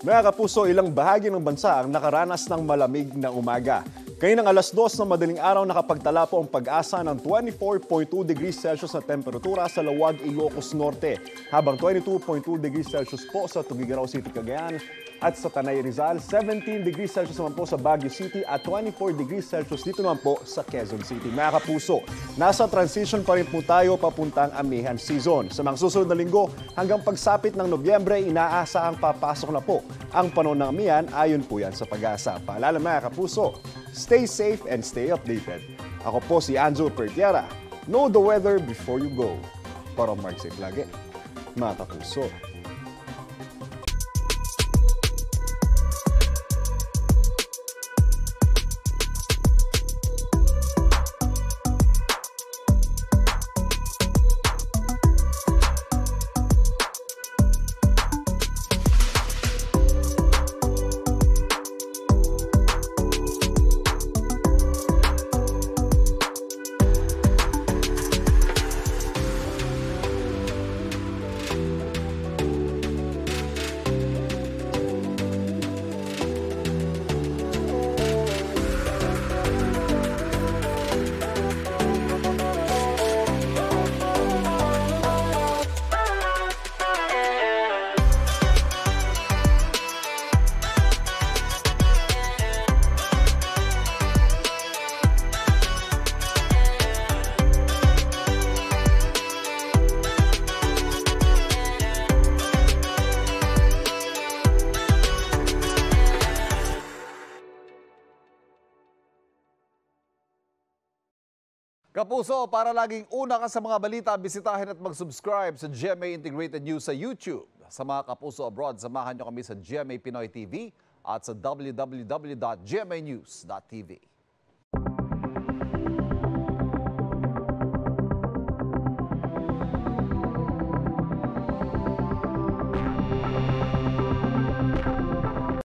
Mga kapuso, ilang bahagi ng bansa ang nakaranas ng malamig na umaga. Kayo ng alas 2 ng madaling araw nakapagtala po ang Pag-asa ng 24.2 degrees Celsius na temperatura sa Lawag, Ilocos Norte, habang 22.2 degrees Celsius po sa Tuguegarao City, Cagayan, at sa Tanay Rizal, 17 degrees Celsius naman po sa Baguio City at 24 degrees Celsius dito naman po sa Quezon City. Mga kapuso, nasa transition pa rin po tayo papuntang amihan season. Sa mga susunod na linggo hanggang pagsapit ng Nobyembre, inaasahang papasok na po ang panahon ng amihan, ayon po yan sa Pag-asa. Paalala mga kapuso, stay safe and stay updated. Ako po si Anjo Pertiara. Know the weather before you go. Para mag-safe lagi, mga kapuso. Kapuso, para laging una ka sa mga balita, bisitahin at mag-subscribe sa GMA Integrated News sa YouTube. Sa mga kapuso abroad, samahan nyo kami sa GMA Pinoy TV at sa www.gmanews.tv.